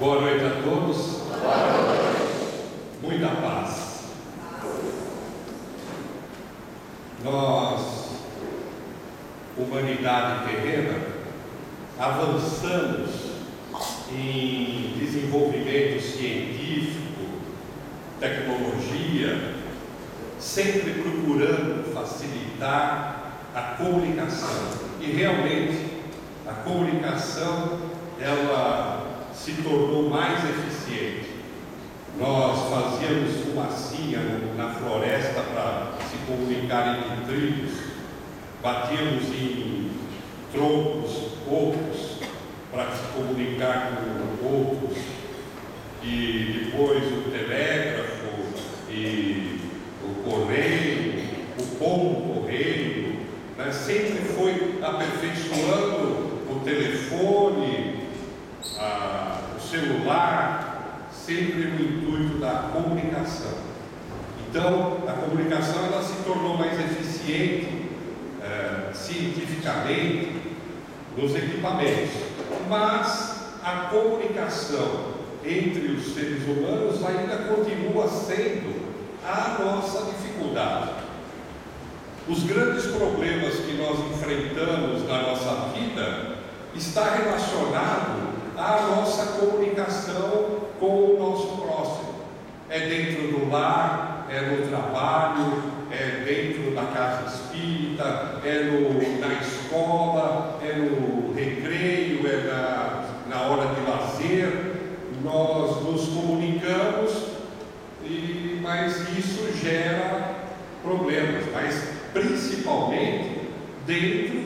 Boa noite a todos. Muita paz. Nós, humanidade terrena, avançamos em desenvolvimento científico, tecnologia, sempre procurando facilitar a comunicação. E realmente a comunicação, ela se tornou mais eficiente. Nós fazíamos fumacinha na floresta para se comunicar entre tribos, batíamos em troncos ocos para se comunicar com outros, e depois o telégrafo e o correio, o pombo-correio, né? Sempre foi aperfeiçoando o telefone, o celular, sempre no intuito da comunicação. Então, a comunicação ela se tornou mais eficiente cientificamente nos equipamentos, mas a comunicação entre os seres humanos ainda continua sendo a nossa dificuldade. Os grandes problemas que nós enfrentamos na nossa vida está relacionado à nossa comunicação com o nosso próximo. É dentro do lar, é no trabalho, é dentro da casa espírita, é na escola, é no recreio, é na hora de lazer. Nós nos comunicamos, mas isso gera problemas, mas principalmente dentro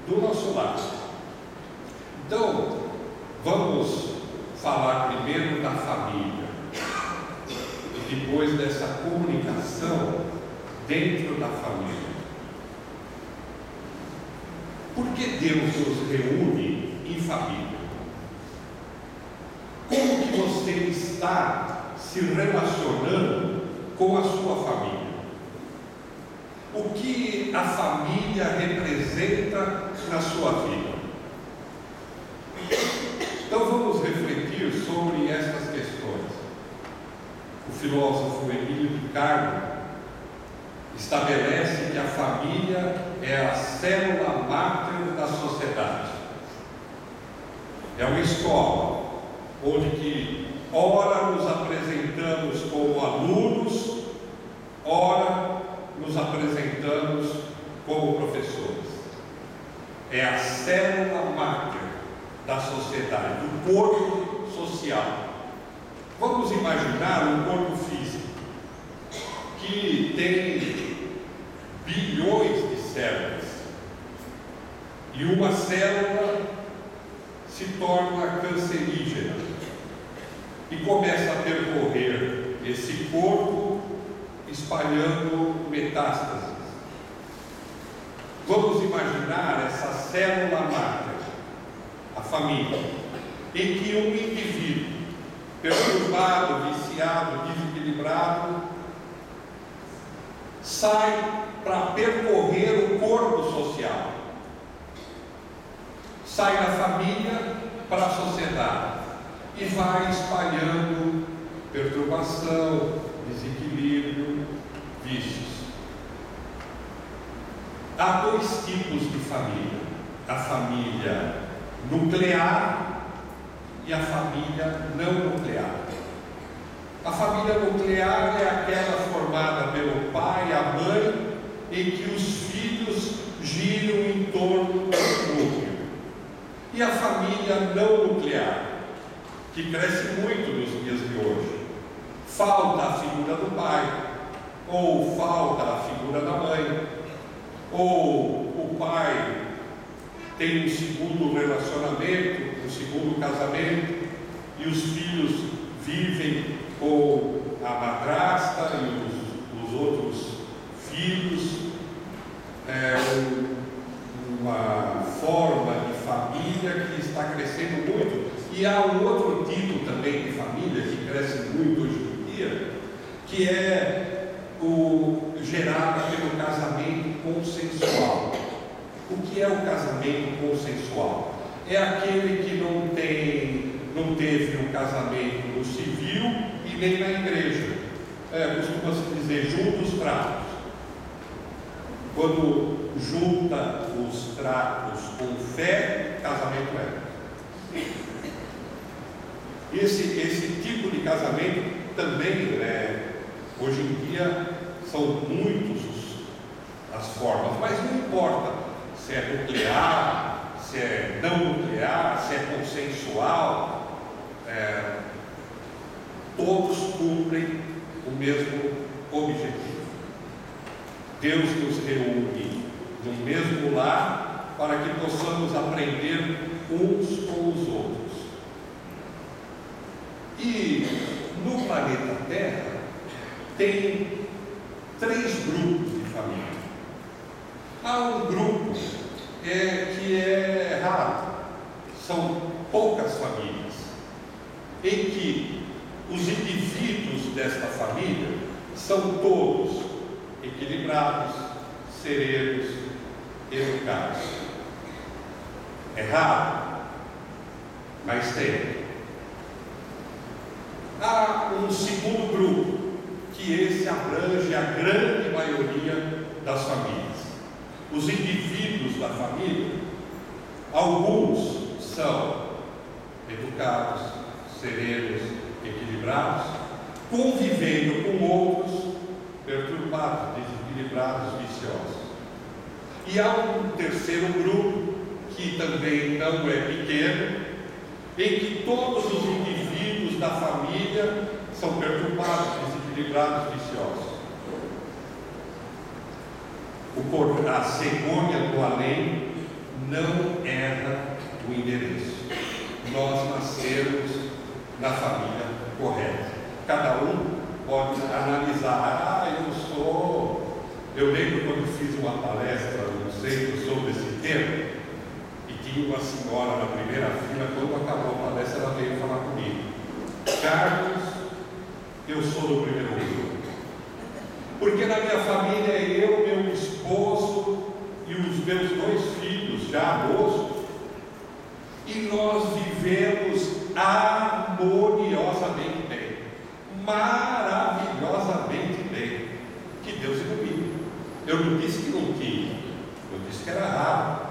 do nosso lar. Então, vamos falar primeiro da família e depois dessa comunicação dentro da família. Por que Deus nos reúne em família? Como que você está se relacionando com a sua família? O que a família representa na sua vida? Então vamos refletir sobre essas questões. O filósofo Emílio Durkheim estabelece que a família é a célula máter da sociedade. É uma escola onde que ora nos apresentamos como alunos, ora nos apresentamos como professores. É a célula máter da sociedade, do corpo social. Vamos imaginar um corpo físico que tem bilhões de células, e uma célula se torna cancerígena e começa a percorrer esse corpo espalhando metástases. Vamos imaginar essa célula máter, a família, em que um indivíduo perturbado, viciado, desequilibrado, sai para percorrer o corpo social, sai da família para a sociedade e vai espalhando perturbação, desequilíbrio, vícios. Há dois tipos de família: a família nuclear e a família não nuclear. A família nuclear é aquela formada pelo pai e a mãe, em que os filhos giram em torno do núcleo. E a família não nuclear, que cresce muito nos dias de hoje. Falta a figura do pai, ou falta a figura da mãe, ou o pai tem um segundo relacionamento, um segundo casamento, e os filhos vivem com a madrasta e os outros filhos. É uma forma de família que está crescendo muito. E há um outro tipo também de família que cresce muito hoje em dia, que é o gerado pelo casamento consensual. O que é o casamento consensual? É aquele que não tem não teve um casamento no civil e nem na igreja. Costuma-se dizer, junta os trapos. Quando junta os trapos com fé, casamento é. Esse tipo de casamento também, hoje em dia, são muitas as formas, mas não importa se é nuclear, se é não nuclear, se é consensual, todos cumprem o mesmo objetivo. Deus nos reúne no mesmo lar para que possamos aprender uns com os outros. E no planeta Terra tem 3 grupos de família. Há um grupo que é raro, são poucas famílias, em que os indivíduos desta família são todos equilibrados, serenos, educados. É raro, mas tem. Há um segundo grupo, que esse abrange a grande maioria das famílias. Os indivíduos da família, alguns são educados, serenos, equilibrados, convivendo com outros perturbados, desequilibrados, viciosos. E há um terceiro grupo, que também não é pequeno, em que todos os indivíduos da família são perturbados, desequilibrados, viciosos. A cegonha do além não erra o endereço. Nós nascemos na família correta. Cada um pode analisar, eu lembro quando fiz uma palestra no centro sobre esse tema, e tinha uma senhora na primeira fila. Quando acabou a palestra, ela veio falar comigo: Carlos, eu sou do primeiro grupo, porque na minha família é eu, meu esposo e os meus 2 filhos já moços, e nós vivemos harmoniosamente bem, maravilhosamente bem. Que Deus ilumine. Eu não disse que não tinha, eu disse que era raro,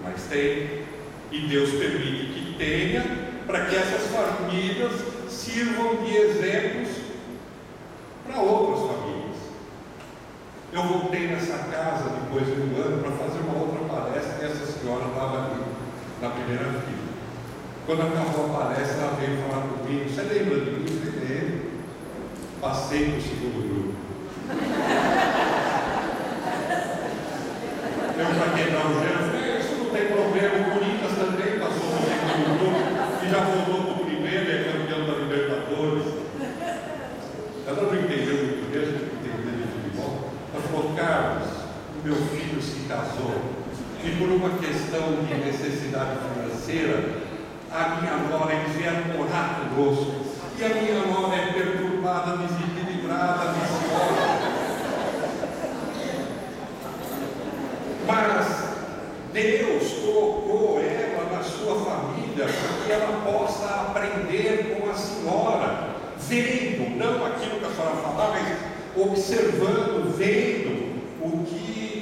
mas tem, e Deus permite que tenha, para que essas famílias sirvam de exemplos para outras famílias. Eu voltei nessa casa depois de um ano para fazer uma outra palestra, e essa senhora estava ali na primeira fila. Quando acabou a palestra, ela veio falar comigo: você lembra de mim? Eu falei: passei no segundo grupo. Eu, para quebrar o gelo, falei: isso não tem problema, o Corinthians também passou no segundo grupo e já voltou para o primeiro, é campeão da Libertadores. Ela não entendeu muito mesmo, não entendeu de futebol. Ela falou: Carlos, o meu filho se casou e por uma questão de necessidade financeira, a minha nora, eles vieram morar conosco, e a minha nora é perturbada, desequilibrada, viciosa. Mas Deus colocou ela na sua família para que ela possa aprender com a senhora, vendo, não aquilo que a senhora falava, mas observando, vendo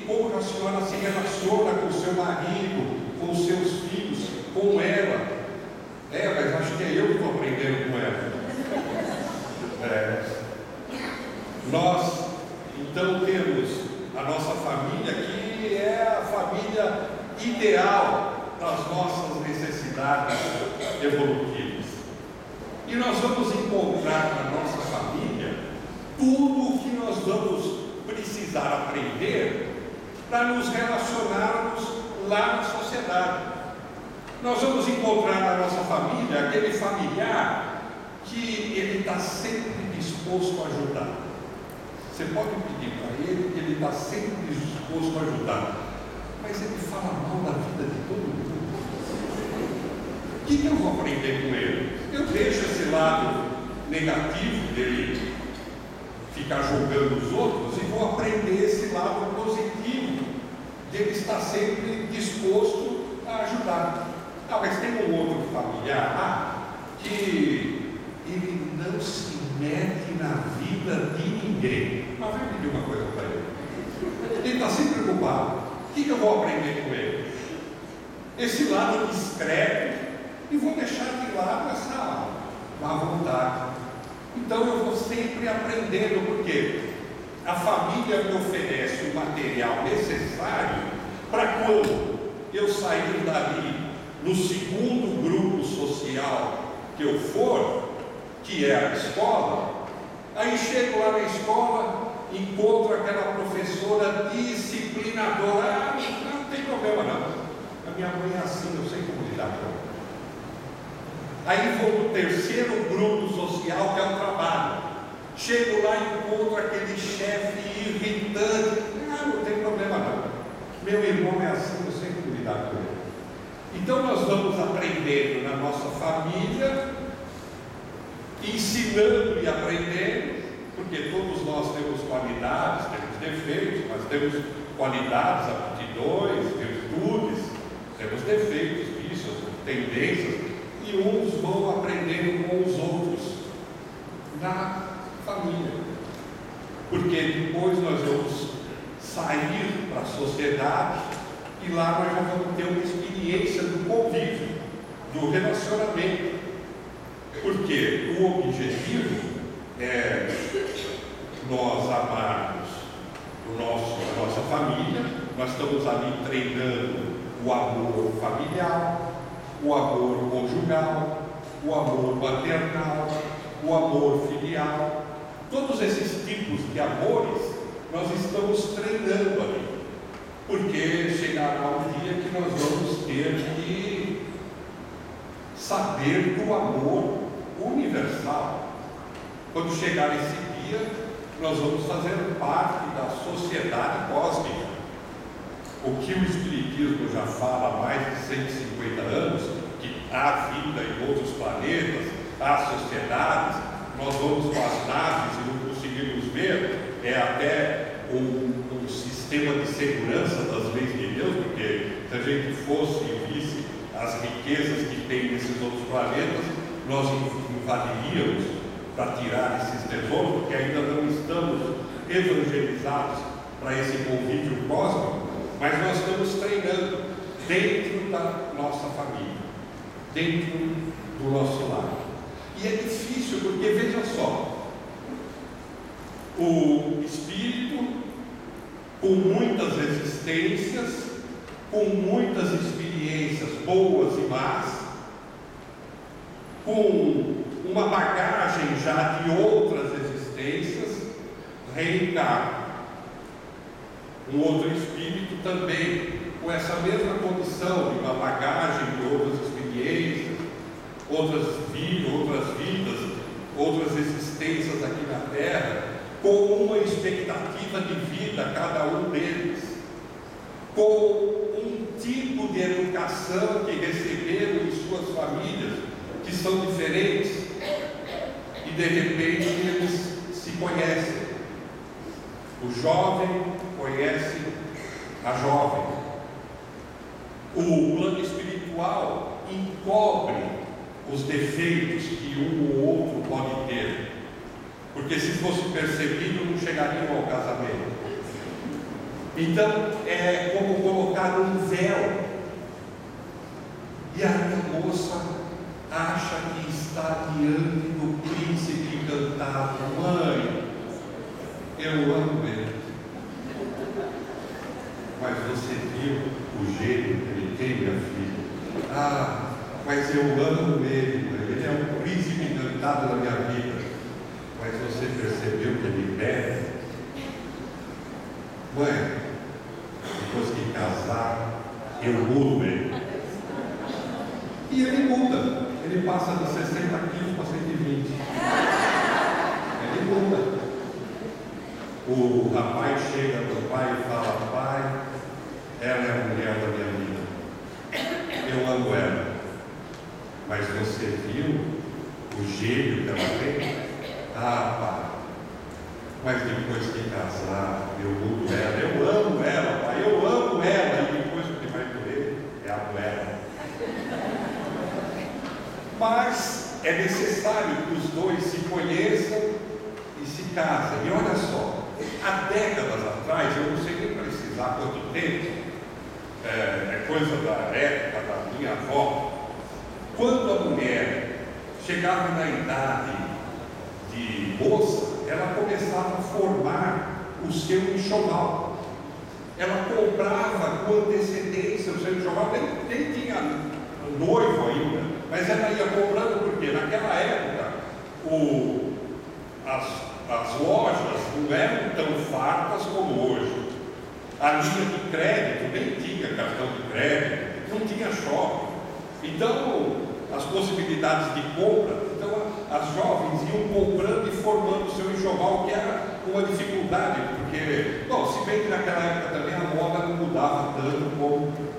como a senhora se relaciona com o seu marido, com os seus filhos, com ela. Mas acho que é eu que estou aprendendo com ela. Nós, então, temos a nossa família, que é a família ideal das nossas necessidades evolutivas. E nós vamos encontrar na nossa família tudo o que nós vamos precisar aprender para nos relacionarmos lá na sociedade. Nós vamos encontrar na nossa família aquele familiar que ele está sempre disposto a ajudar. Você pode pedir para ele que ele está sempre disposto a ajudar, mas ele fala mal da vida de todo mundo. O que eu vou aprender com ele? Eu deixo esse lado negativo dele ficar julgando os outros e vou aprender esse lado positivo dele estar sempre disposto a ajudar. Mas tem um outro familiar lá que ele não se mete na vida de ninguém. Mas vai pedir uma coisa para ele. Ele está sempre preocupado. O que eu vou aprender com ele? Esse lado discreto, e vou deixar de lado essa má vontade. Então eu vou sempre aprendendo, porque a família me oferece o material necessário para quando eu sair dali no segundo grupo social que eu for, que é a escola, aí chego lá na escola, encontro aquela professora disciplinadora. Não tem problema não. A minha mãe é assim, eu sei como lidar com ela. Aí vou no terceiro grupo social, que é o trabalho. Chego lá e encontro aquele chefe irritante. Não tem problema não. Meu irmão é assim, eu sei como lidar com ele. Então nós vamos aprendendo na nossa família, ensinando e aprendendo, porque todos nós temos qualidades, temos defeitos, mas temos qualidades, aptidões, virtudes, temos defeitos, vícios, tendências, e uns vão aprendendo com os outros na família, porque depois nós vamos sair para a sociedade e lá nós já vamos ter uma experiência do convívio, do relacionamento, porque o objetivo é nós amarmos a nossa família. Nós estamos ali treinando o amor familiar, o amor conjugal, o amor maternal, o amor filial. Todos esses tipos de amores nós estamos treinando ali, porque chegará um dia que nós vamos ter que saber do amor universal. Quando chegar esse dia, nós vamos fazer parte da sociedade cósmica. O que o Espiritismo já fala há mais de 150 anos, que há vida em outros planetas, há sociedades, nós vamos com as naves e não conseguimos ver, é até um sistema de segurança das leis de Deus, porque se a gente fosse e visse as riquezas que tem nesses outros planetas, nós invadiríamos para tirar esses tesouros, porque ainda não estamos evangelizados para esse convívio cósmico, mas nós estamos treinando dentro da nossa família, dentro do nosso lar. E é difícil, porque veja só, o espírito, com muitas existências, com muitas experiências boas e más, com uma bagagem já de outras existências, reencarna. Um outro espírito também, com essa mesma condição de uma bagagem de outras experiências, outras vidas, outras existências aqui na Terra, com uma expectativa de vida, cada um deles, com um tipo de educação que receberam em suas famílias, que são diferentes, e de repente eles se conhecem. O jovem conhece a jovem. O plano espiritual encobre os defeitos que um ou outro pode ter, porque se fosse percebido não chegariam ao casamento. Então é como colocar um véu, e aí a moça acha que está diante do príncipe encantado. Mãe, eu amo ele. Mas você viu o jeito que ele tem, minha filha? Ah, mas eu amo ele, mãe. Ele é um príncipe encantado da minha vida. Mas você percebeu que ele pede? Mãe, depois que casar, eu mudo ele. E ele muda. Ele passa de 60 quilos para 120. Ele muda. O rapaz chega para o pai e fala: pai, ela é a mulher da minha vida. Eu amo ela. Mas você viu o gênio que ela tem? Ah, pai. Mas depois que casar, eu mudo ela. Eu amo ela, pai. Eu amo ela. E depois o que vai doer é a moeda. Mas é necessário que os dois se conheçam e se casem. E olha só, há décadas atrás, eu não sei nem precisar quanto tempo, é coisa da época da minha avó, quando a mulher chegava na idade de moça, ela começava a formar o seu enxoval. Ela comprava com antecedência o seu enxoval, nem tinha noivo ainda, mas ela ia comprando porque naquela época as lojas não eram tão fartas como hoje. A linha de crédito nem tinha cartão de crédito, não tinha shopping. Então, as possibilidades de compra, então as jovens iam comprando e formando o seu enxoval, que era uma dificuldade, porque, bom, se bem que naquela época também a moda não mudava tanto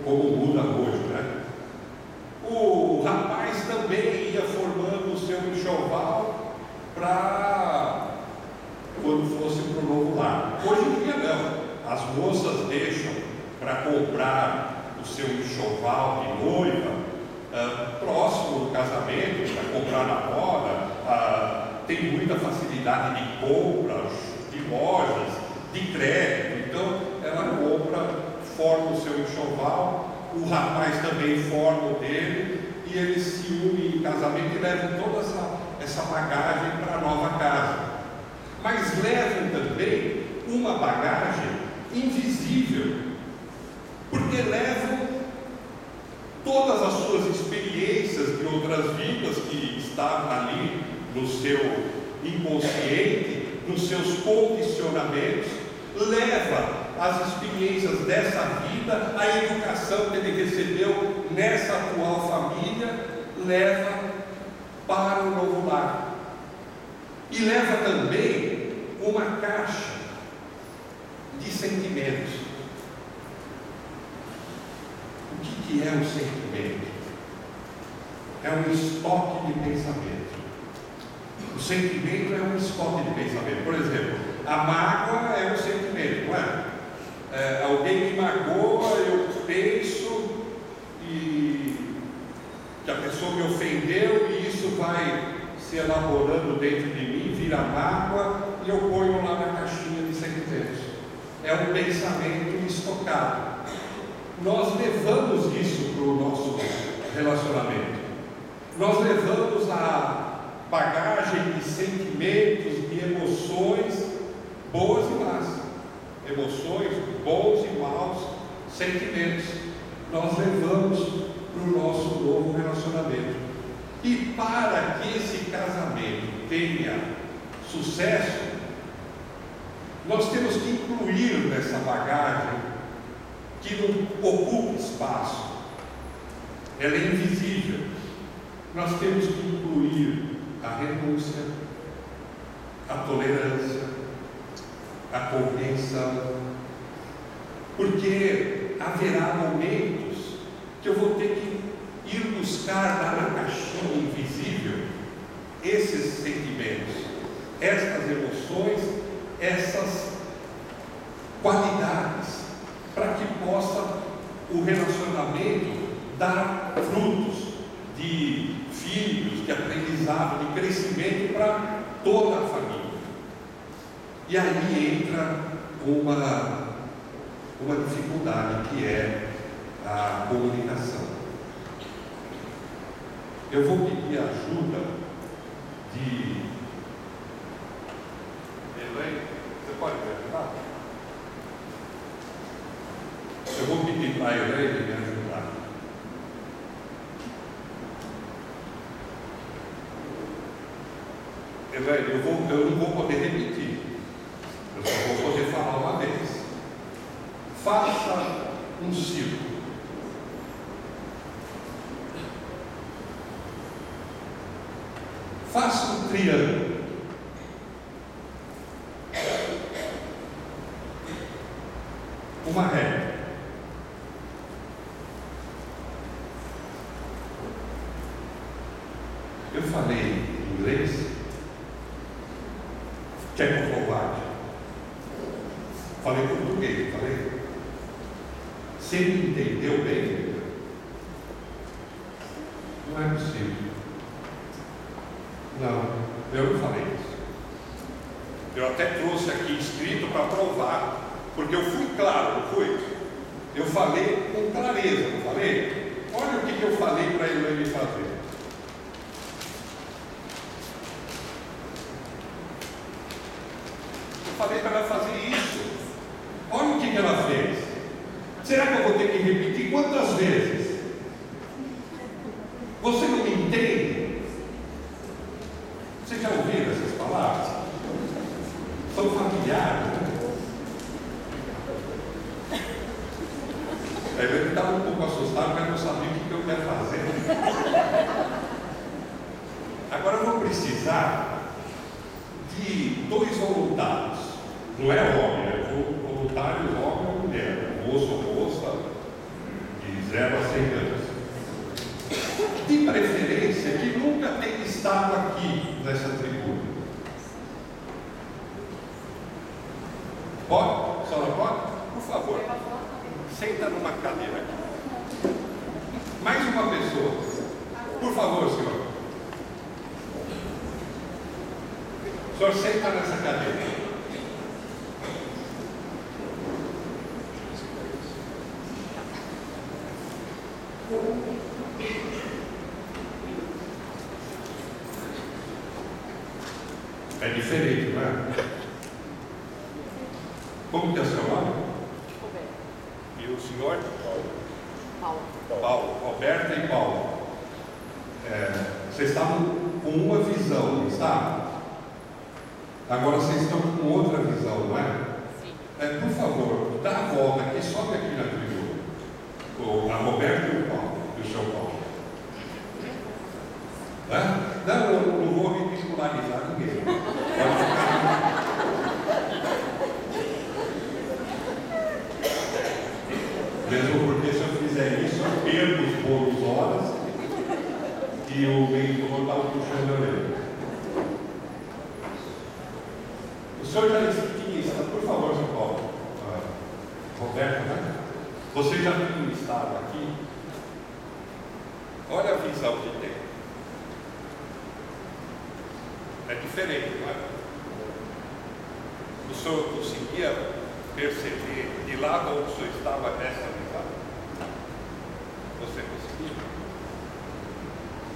como muda hoje, né? O rapaz também ia formando o seu enxoval para quando fosse para o novo lar. Hoje em dia não. As moças deixam para comprar o seu enxoval de noiva próximo do casamento, para comprar na moda. Tem muita facilidade de compra, de lojas, de crédito. Então ela compra, forma o seu enxoval, o rapaz também forma o dele, e eles se unem em casamento e levam toda essa bagagem para a nova casa. Mas levam também uma bagagem invisível, porque levam todas as suas experiências de outras vidas que estavam ali no seu inconsciente, nos seus condicionamentos, leva as experiências dessa vida, a educação que ele recebeu nessa atual família, leva para o novo lar. E leva também uma caixa de sentimentos. O que é um sentimento? É um estoque de pensamento. O sentimento é um estoque de pensamento. Por exemplo, a mágoa é um sentimento, não é? Alguém me magoa, eu penso que a pessoa me ofendeu, e isso vai se elaborando dentro de mim, vira mágoa, e eu ponho lá na caixinha de sentimentos. É um pensamento estocado. Nós levamos isso para o nosso relacionamento. Nós levamos a bagagem de sentimentos, de emoções boas e más. Emoções, bons e maus sentimentos. Nós levamos para o nosso novo relacionamento. E para que esse casamento tenha sucesso, nós temos que incluir nessa bagagem, que não ocupa espaço, ela é invisível. Nós temos que incluir a renúncia, a tolerância, a compreensão, porque haverá momentos que eu vou ter que ir buscar lá na caixinha invisível esses sentimentos, estas emoções, essas qualidades, para que possa o relacionamento dar frutos de filhos, de aprendizado, de crescimento para toda a família. E aí entra uma dificuldade, que é a comunicação. Eu vou pedir ajuda de... Elaine, você pode me ajudar? Eu vou pedir para a Elaine me ajudar. Elaine, eu não vou poder repetir. Eu só vou poder falar uma vez. Faça um círculo. Faça um triângulo. Uma reta. Eu falei em inglês, Tchecoslováquia. Falei português, falei. Você me entendeu bem? Não é possível. Não, eu não falei isso. Eu até trouxe aqui escrito para provar, porque eu fui claro, não fui? Eu falei com clareza, não falei? Olha o que eu falei para ele fazer. Eu falei para ela fazer isso. Olha o que ela fez. Será que eu vou ter que repetir quantas vezes? Você não me entende? Vocês já ouviram essas palavras? São familiares, né? Ele estava um pouco assustado, mas não sabia o que eu ia fazer. Agora eu vou precisar de 2 voluntários. Não é homem, é voluntário homem ou mulher, moço ou moça, de 0 a 100 anos. De preferência, que nunca tenha estado aqui nessa tribuna. Pode? A senhora pode? Por favor. Senta numa cadeira aqui. Mais uma pessoa. Por favor, senhor. O senhor senta nessa cadeira. É diferente, não é? Como que é o seu nome? E o senhor? Paulo. Roberta e Paulo. Vocês estavam com uma visão, não está? Agora vocês estão com outra visão, não é? Sim. Por favor, dá a volta aqui, sobe aqui na tribuna. A Roberta e o Paulo, e o seu Paulo. Não, eu não vou ridicularizar ninguém. Pode ficar. Mesmo porque se eu fizer isso, eu perco os bônus horas e o mentor está puxando a orelha. O senhor já tinha, por favor, São Paulo. Roberto, né? Você já tinha estado aqui? Olha a visão que tem. É diferente, não é? O senhor conseguia perceber de lá onde o senhor estava nessa visão? Você conseguiu?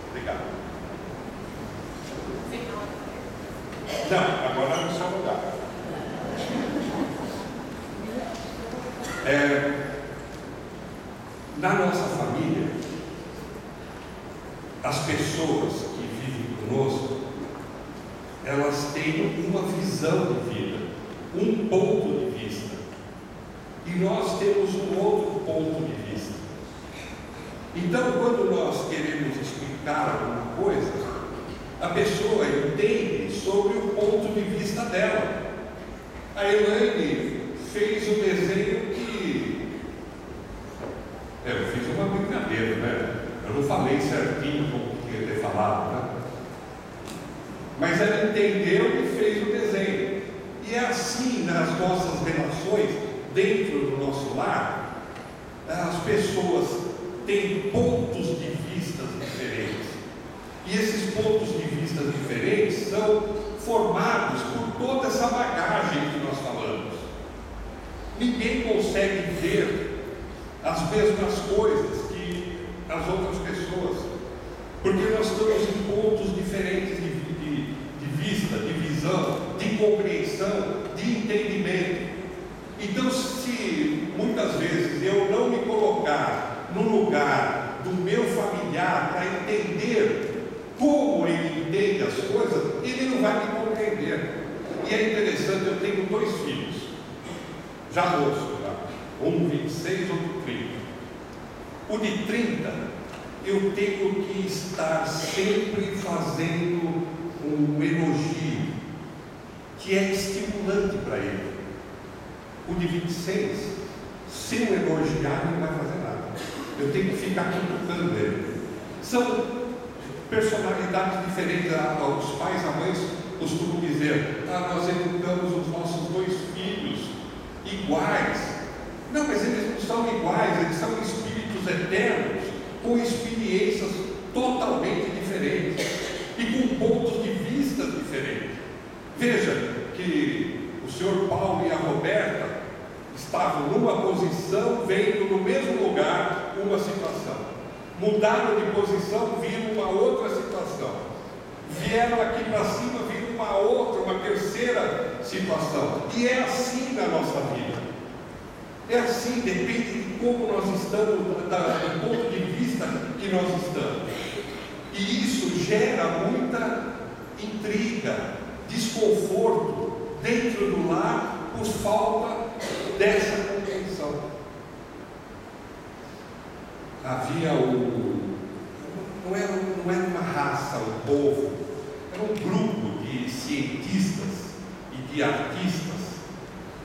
Obrigado. Não, agora no seu lugar. Na nossa família, as pessoas que vivem conosco, elas têm uma visão de vida, um ponto de vista. E nós temos um outro ponto de vista. Então, quando nós queremos explicar alguma coisa, a pessoa entende sobre o ponto de vista dela. A Elaine fez um desenho que... eu fiz uma brincadeira, né? Eu não falei certinho como tinha que ter falado, né? Mas ela entendeu e fez o desenho. E é assim nas nossas relações, dentro do nosso lar, as pessoas têm pontos de vista diferentes. E esses pontos de vista diferentes são formados por toda essa bagagem que nós falamos. Ninguém consegue ver as mesmas coisas que as outras pessoas, porque nós estamos em pontos diferentes de vista, de visão, de compreensão, de entendimento. Então, se muitas vezes eu não me colocar no lugar do meu familiar para entender como ele entende as coisas, ele não vai me compreender. E é interessante, eu tenho 2 filhos, já moços, um 26, outro 30. O de 30, eu tenho que estar sempre fazendo um elogio que é estimulante para ele. O de 26, se eu elogiar, não vai fazer nada. Eu tenho que ficar cutucando ele. São personalidades diferentes. Os pais e mães costumam dizer: nós educamos os nossos 2 filhos iguais. Não, mas eles não são iguais, eles são espíritos eternos, com experiências totalmente diferentes e com pontos de Roberta estavam numa posição, vendo no mesmo lugar uma situação. Mudaram de posição, viram uma outra situação. Vieram aqui para cima, viram uma outra, uma terceira situação. E é assim na nossa vida. É assim, depende de como nós estamos, do ponto de vista que nós estamos. E isso gera muita intriga, desconforto dentro do lar por falta dessa compreensão. Havia não era uma raça, um povo, era um grupo de cientistas e de artistas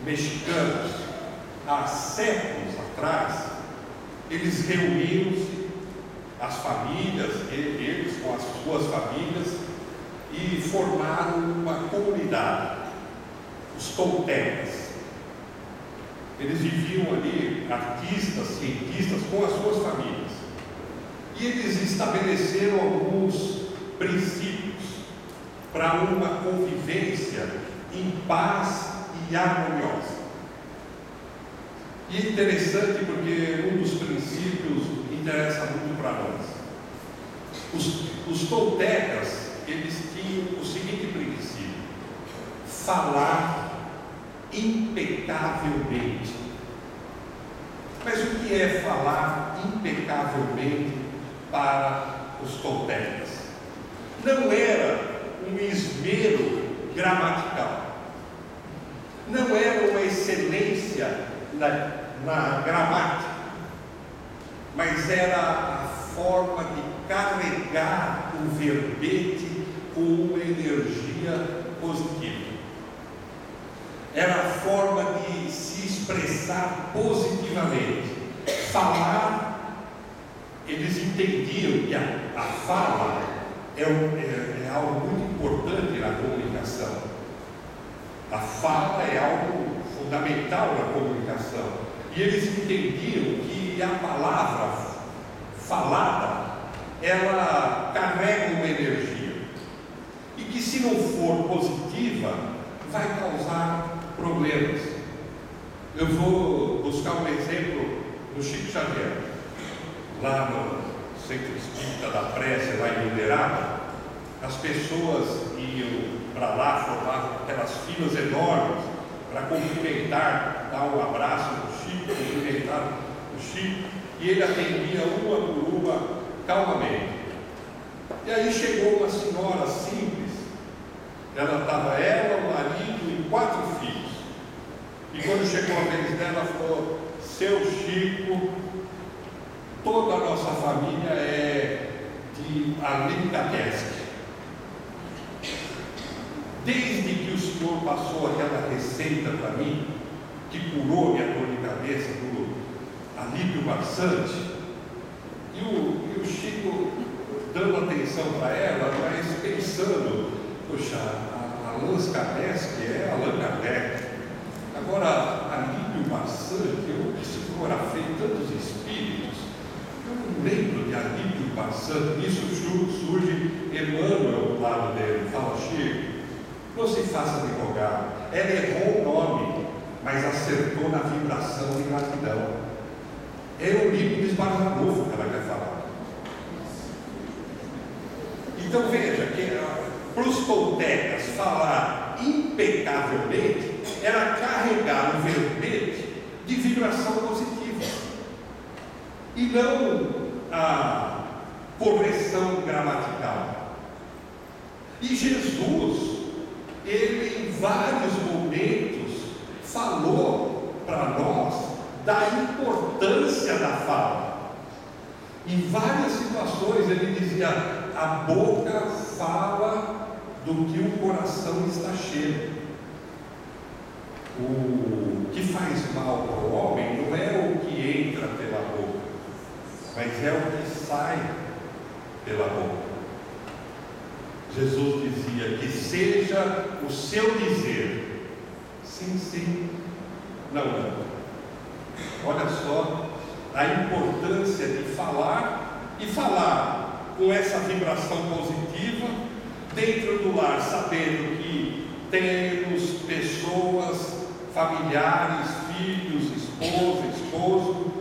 mexicanos. Há séculos atrás, eles reuniram-se, as famílias, eles com as suas famílias, e formaram uma comunidade, os toltecas. Eles viviam ali, artistas, cientistas, com as suas famílias. E eles estabeleceram alguns princípios para uma convivência em paz e harmoniosa. E é interessante porque um dos princípios interessa muito para nós. Os toltecas, eles tinham o seguinte princípio: falar impecavelmente. Mas o que é falar impecavelmente para os toltecas? Não era um esmero gramatical, não era uma excelência na gramática, mas era a forma de carregar o verbete com uma energia positiva. Era a forma de se expressar positivamente. Falar, eles entendiam que a fala é algo muito importante na comunicação. A fala é algo fundamental na comunicação. E eles entendiam que a palavra falada, ela carrega uma energia. E que se não for positiva, vai causar problemas. Eu vou buscar um exemplo do Chico Xavier. Lá no Centro Espírita da Prece, lá em Uberaba, as pessoas iam para lá, formavam aquelas filas enormes para cumprimentar, dar um abraço no Chico, cumprimentar o Chico, e ele atendia uma por uma, calmamente. E aí chegou uma senhora simples, ela, o marido e 4 filhos. E quando chegou a vez dela, ela falou: seu Chico, toda a nossa família é de Alicatesque. Desde que o senhor passou aquela receita para mim, que curou minha dor de cabeça do Alípio Barçante, e o Chico dando atenção para ela, mas pensando: poxa, Allan Kardec é Allan Kardec. Agora, Alípio Barçante, eu psicografei tantos espíritos, eu não lembro de Alípio Barçante. Nisso surge Emmanuel do lado dele, fala: Chico, não se faça advogado. Ela errou o nome, mas acertou na vibração de gratidão. É o livro de Barçanufo que ela quer falar. Então veja que para os toltecas falar impecavelmente era carregar o verbete de vibração positiva e não a correção gramatical. E Jesus, ele em vários momentos falou para nós da importância da fala. Em várias situações ele dizia: a boca fala do que o coração está cheio. O que faz mal para o homem não é o que entra pela boca, mas é o que sai pela boca. Jesus dizia: que seja o seu dizer sim, sim, não, não. Olha só a importância de falar, e falar com essa vibração positiva dentro do lar, sabendo que temos pessoas familiares, filhos, esposa, esposo,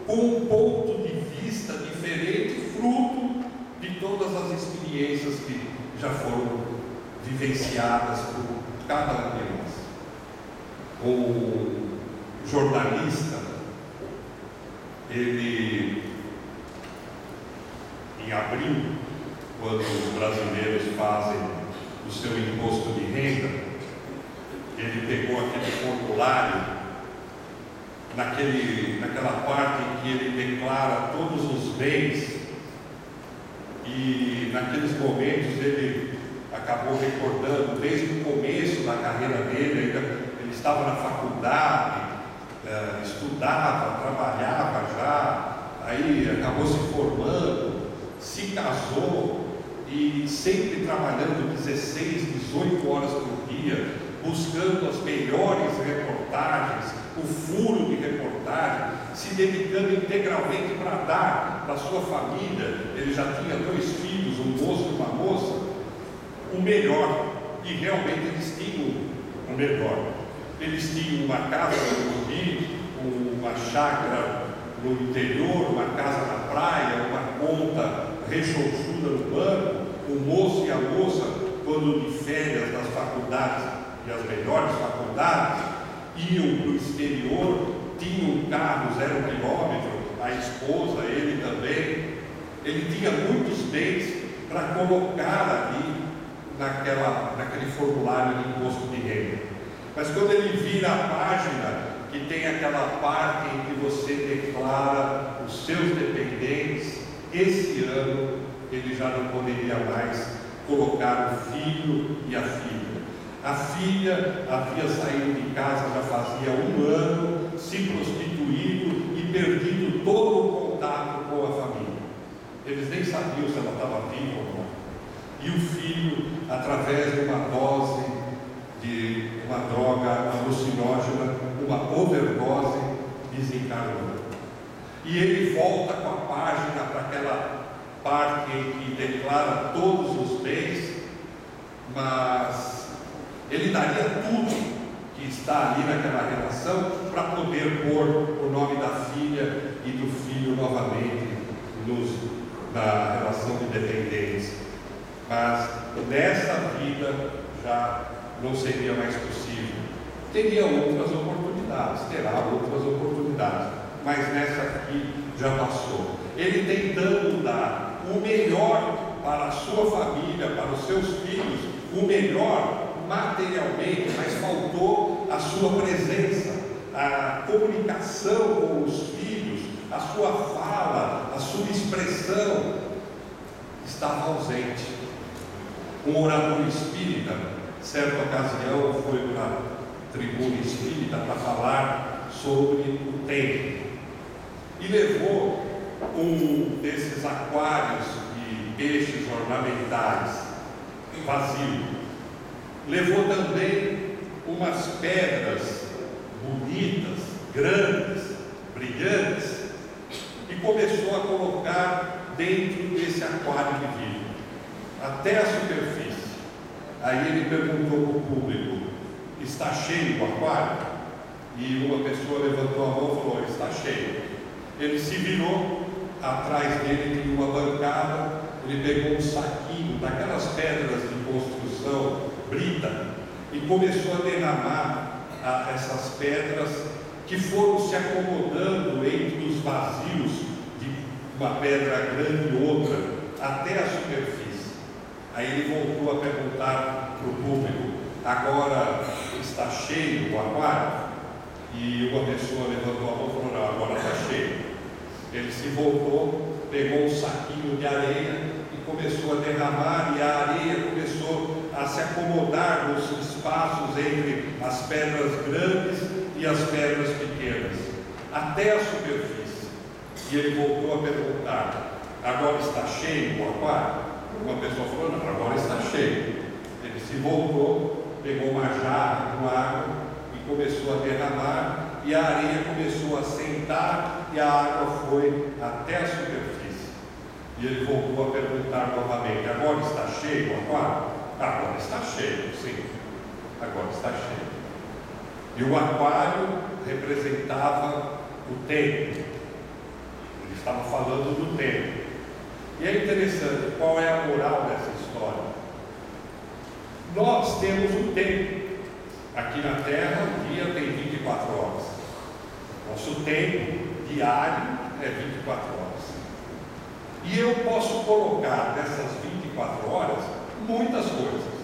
com um ponto de vista diferente, fruto de todas as experiências que já foram vivenciadas por cada um de nós. O jornalista, ele, em abril, quando os brasileiros fazem o seu imposto de renda, ele pegou aquele formulário, naquela parte em que ele declara todos os bens, e naqueles momentos ele acabou recordando, desde o começo da carreira dele, ele estava na faculdade, estudava, trabalhava já, aí acabou se formando, se casou, e sempre trabalhando 16, 18 horas por dia, buscando as melhores reportagens, o furo de reportagem, se dedicando integralmente para dar para a sua família. Ele já tinha 2 filhos, um moço e uma moça, o melhor, e realmente eles tinham o melhor. Eles tinham uma casa no Morumbi, uma chácara no interior, uma casa na praia, uma conta rechonchuda no banco. O moço e a moça, quando de férias das faculdades, e as melhores faculdades, iam para o exterior, tinham carro 0 quilômetro, a esposa, ele também. Ele tinha muitos bens para colocar ali naquele formulário de imposto de renda. Mas quando ele vira a página, que tem aquela parte em que você declara os seus dependentes, esse ano ele já não poderia mais colocar o filho e a filha. A filha havia saído de casa já fazia 1 ano, se prostituído e perdido todo o contato com a família. Eles nem sabiam se ela estava viva ou não. E o filho, através de uma dose de uma droga alucinógena, uma overdose, desencarnou. E ele volta com a página para aquela parte em que declara todos os bens, mas ele daria tudo que está ali naquela relação para poder pôr o nome da filha e do filho novamente na relação de dependência. Mas nessa vida já não seria mais possível. Teria outras oportunidades, terá outras oportunidades, mas nessa aqui já passou. Ele tentando dar o melhor para a sua família, para os seus filhos, o melhor materialmente, mas faltou a sua presença, a comunicação com os filhos, a sua fala, a sua expressão estava ausente. Um orador espírita, certa ocasião, foi para a tribuna espírita para falar sobre o tempo e levou um desses aquários de peixes ornamentais vazio. Levou também umas pedras bonitas, grandes, brilhantes, e começou a colocar dentro desse aquário de vidro, até a superfície. Aí ele perguntou para o público: está cheio o aquário? E uma pessoa levantou a mão e falou: está cheio. Ele se virou, atrás dele tinha uma bancada, ele pegou um saquinho daquelas pedras de construção brita e começou a derramar essas pedras que foram se acomodando entre os vazios de uma pedra grande e outra até a superfície. Aí ele voltou a perguntar para o público: agora está cheio o aquário? E uma pessoa levantou a mão e falou: não, agora está cheio. Ele se voltou, pegou um saquinho de areia e começou a derramar, e a areia começou a se acomodar nos espaços entre as pedras grandes e as pedras pequenas, até a superfície. E ele voltou a perguntar: agora está cheio o aquário? Uma pessoa falou: não, agora está cheio. Ele se voltou, pegou uma jarra com água e começou a derramar, e a areia começou a sentar e a água foi até a superfície. E ele voltou a perguntar novamente: agora está cheio o aquário? Agora está cheio, sim, agora está cheio. E o aquário representava o tempo. Ele estava falando do tempo. E é interessante, qual é a moral dessa história? Nós temos um tempo. Aqui na Terra, o dia tem 24 horas. Nosso tempo diário é 24 horas. E eu posso colocar nessas 24 horas muitas coisas.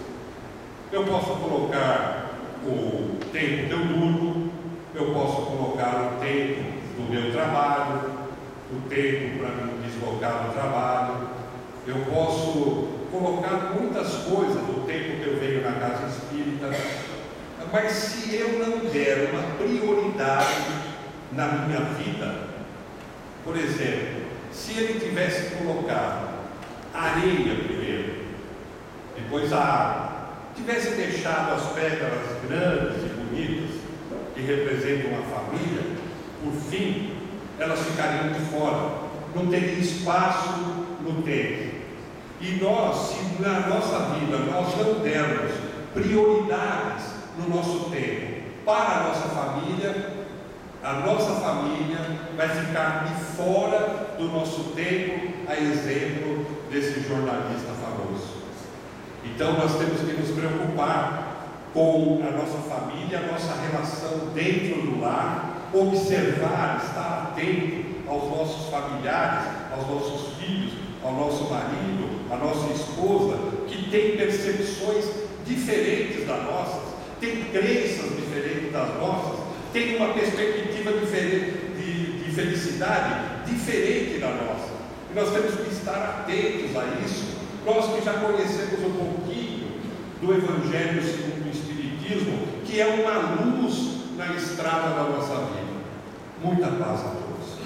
Eu posso colocar o tempo que eu durmo, eu posso colocar o tempo do meu trabalho, o tempo para me deslocar do trabalho, eu posso colocar muitas coisas do tempo que eu venho na casa espírita, mas se eu não der uma prioridade na minha vida, por exemplo, se ele tivesse colocado areia primeiro, depois a água, tivesse deixado as pedras grandes e bonitas que representam a família, por fim, elas ficariam de fora, não teria espaço no tempo. E nós, se na nossa vida nós não dermos prioridades no nosso tempo para a nossa família vai ficar de fora do nosso tempo, a exemplo desse jornalista famoso. Então nós temos que nos preocupar com a nossa família, a nossa relação dentro do lar, observar, estar atento aos nossos familiares, aos nossos filhos, ao nosso marido, à nossa esposa, que tem percepções diferentes das nossas, tem crenças diferentes das nossas, tem uma perspectiva diferente de felicidade diferente da nossa. E nós temos que estar atentos a isso. Nós que já conhecemos um pouquinho do Evangelho segundo o Espiritismo, que é uma luz na estrada da nossa vida. Muita paz a todos.